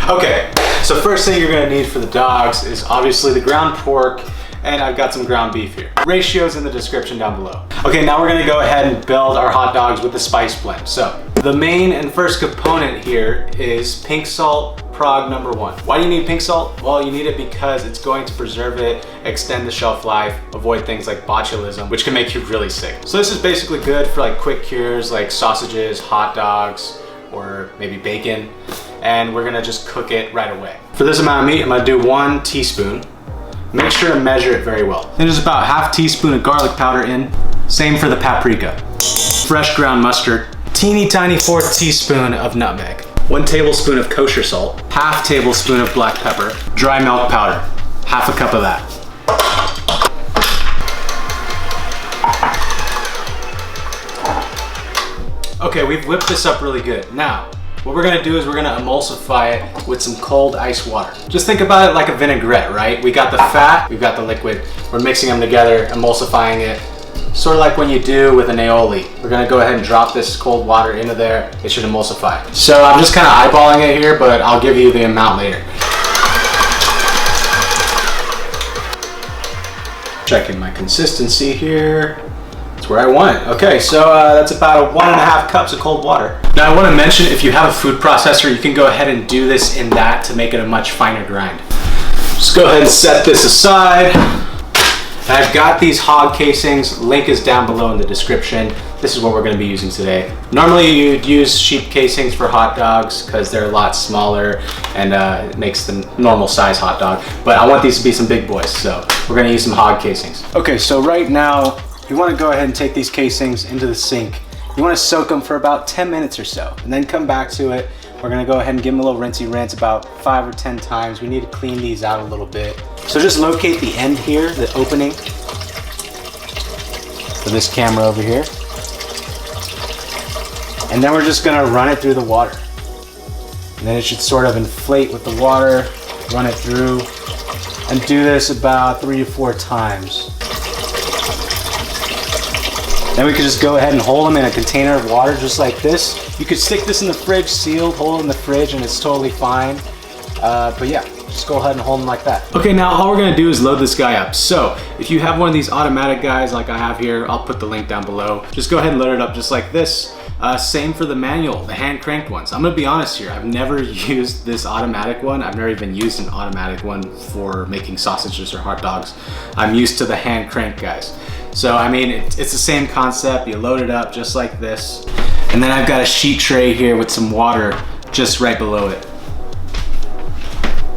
Okay, so first thing you're gonna need for the dogs is obviously the ground pork, and I've got some ground beef here. Ratio's in the description down below. Okay, now we're gonna go ahead and build our hot dogs with the spice blend. So the main and first component here is pink salt, Prague #1. Why do you need pink salt? Well, you need it because it's going to preserve it, extend the shelf life, avoid things like botulism, which can make you really sick. So this is basically good for like quick cures like sausages, hot dogs, or maybe bacon. And we're gonna just cook it right away. For this amount of meat, I'm gonna do 1 teaspoon. Make sure to measure it very well. Then there's about ½ teaspoon of garlic powder in. Same for the paprika. Fresh ground mustard. Teeny tiny 1/4 teaspoon of nutmeg. 1 tablespoon of kosher salt. ½ tablespoon of black pepper. Dry milk powder. ½ a cup of that. Okay, we've whipped this up really good. Now, what we're gonna do is we're gonna emulsify it with some cold ice water. Just think about it like a vinaigrette, right? We got the fat, we've got the liquid. We're mixing them together, emulsifying it. Sort of like when you do with an aioli. We're gonna go ahead and drop this cold water into there. It should emulsify. So I'm just kind of eyeballing it here, but I'll give you the amount later. Checking my consistency here. It's where I want it. Okay, so that's about 1½ cups of cold water. Now I want to mention, if you have a food processor, you can go ahead and do this in that to make it a much finer grind. Just go ahead and set this aside. And I've got these hog casings. Link is down below in the description. This is what we're going to be using today. Normally you'd use sheep casings for hot dogs because they're a lot smaller and it makes the normal size hot dog. But I want these to be some big boys, so we're going to use some hog casings. Okay, so right now you want to go ahead and take these casings into the sink. You want to soak them for about 10 minutes or so, and then come back to it. We're gonna go ahead and give them a little rinsey rinse about 5 or 10 times. We need to clean these out a little bit. So just locate the end here, the opening for this camera over here. And then we're just gonna run it through the water. And then it should sort of inflate with the water, run it through, and do this about 3 to 4 times. Then we could just go ahead and hold them in a container of water just like this. You could stick this in the fridge, sealed, hold it in the fridge, and it's totally fine. But yeah, just go ahead and hold them like that. Okay, now all we're gonna do is load this guy up. So if you have one of these automatic guys like I have here, I'll put the link down below. Just go ahead and load it up just like this. Same for the manual, the hand cranked ones. I'm gonna be honest here, I've never used this automatic one. I've never even used an automatic one for making sausages or hot dogs. I'm used to the hand cranked guys. So I mean, it's the same concept. You load it up just like this. And then I've got a sheet tray here with some water just right below it.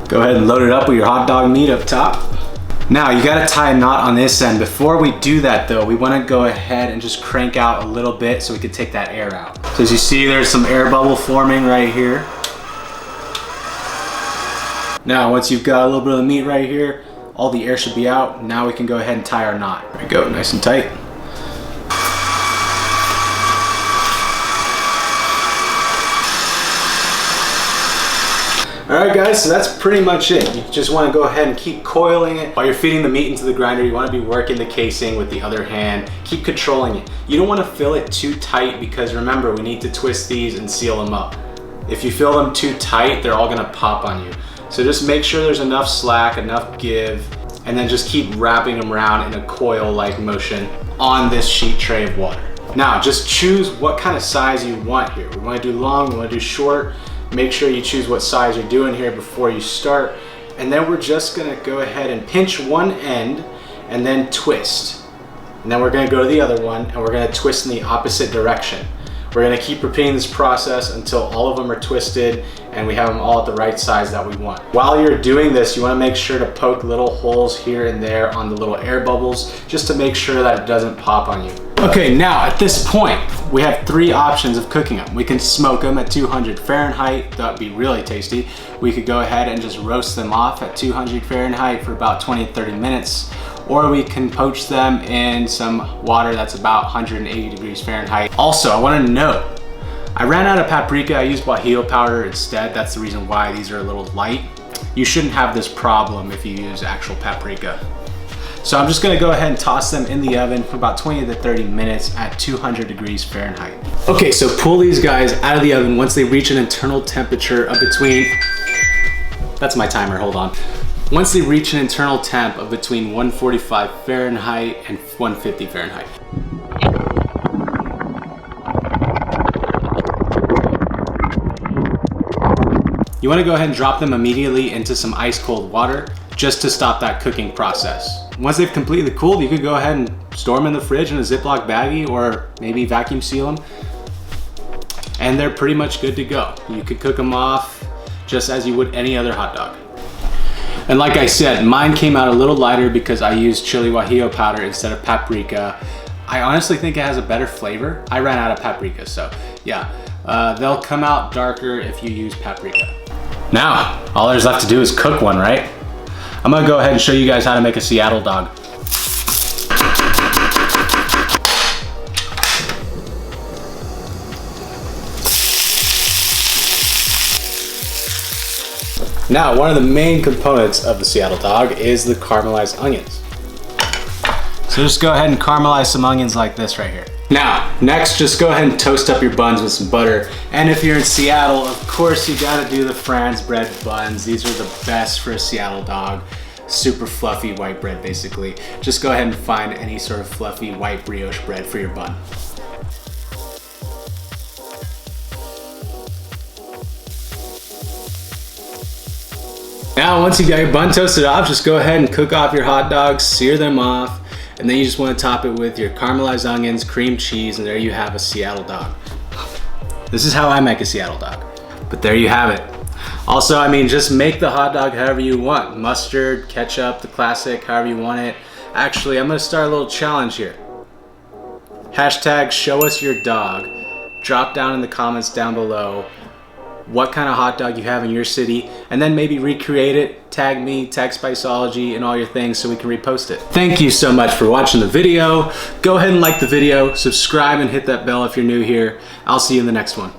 Go ahead and load it up with your hot dog meat up top. Now you gotta tie a knot on this end. Before we do that though, we wanna go ahead and just crank out a little bit so we can take that air out. So as you see, there's some air bubble forming right here. Now once you've got a little bit of the meat right here, all the air should be out. Now we can go ahead and tie our knot. There we go, nice and tight. All right guys, so that's pretty much it. You just wanna go ahead and keep coiling it. While you're feeding the meat into the grinder, you wanna be working the casing with the other hand. Keep controlling it. You don't wanna fill it too tight because remember, we need to twist these and seal them up. If you fill them too tight, they're all gonna pop on you. So just make sure there's enough slack, enough give, and then just keep wrapping them around in a coil-like motion on this sheet tray of water. Now, just choose what kind of size you want here. We wanna do long, we wanna do short. Make sure you choose what size you're doing here before you start. And then we're just gonna go ahead and pinch one end and then twist. And then we're gonna go to the other one and we're gonna twist in the opposite direction. We're gonna keep repeating this process until all of them are twisted and we have them all at the right size that we want. While you're doing this, you wanna make sure to poke little holes here and there on the little air bubbles just to make sure that it doesn't pop on you. Okay, now at this point, we have 3 options of cooking them. We can smoke them at 200 Fahrenheit, that would be really tasty. We could go ahead and just roast them off at 200 Fahrenheit for about 20 to 30 minutes. Or we can poach them in some water that's about 180 degrees Fahrenheit. Also, I wanna note, I ran out of paprika, I used guajillo powder instead. That's the reason why these are a little light. You shouldn't have this problem if you use actual paprika. So I'm just gonna go ahead and toss them in the oven for about 20 to 30 minutes at 200 degrees Fahrenheit. Okay, so pull these guys out of the oven once they reach an internal temperature of between That's my timer, hold on. Once they reach an internal temp of between 145 Fahrenheit and 150 Fahrenheit. You want to go ahead and drop them immediately into some ice cold water just to stop that cooking process. Once they've completely cooled, you could go ahead and store them in the fridge in a Ziploc baggie or maybe vacuum seal them. And they're pretty much good to go. You could cook them off just as you would any other hot dog. And like I said, mine came out a little lighter because I used chili guajillo powder instead of paprika. I honestly think it has a better flavor. I ran out of paprika, so yeah. They'll come out darker if you use paprika. Now, all there's left to do is cook one, right? I'm gonna go ahead and show you guys how to make a Seattle dog. Now, one of the main components of the Seattle dog is the caramelized onions. So just go ahead and caramelize some onions like this right here. Now, next, just go ahead and toast up your buns with some butter. And if you're in Seattle, of course, you gotta do the Franz bread buns. These are the best for a Seattle dog. Super fluffy white bread, basically. Just go ahead and find any sort of fluffy white brioche bread for your bun. Now, once you got your bun toasted off, just go ahead and cook off your hot dogs, sear them off, and then you just want to top it with your caramelized onions, cream cheese, and there you have a Seattle dog. This is how I make a Seattle dog, but there you have it. Also, I mean, just make the hot dog however you want. Mustard, ketchup, the classic, however you want it. Actually, I'm gonna start a little challenge here. Hashtag show us your dog. Drop down in the comments down below what kind of hot dog you have in your city, and then maybe recreate it, tag me, tag Spiceology and all your things so we can repost it. Thank you so much for watching the video. Go ahead and like the video, subscribe and hit that bell if you're new here. I'll see you in the next one.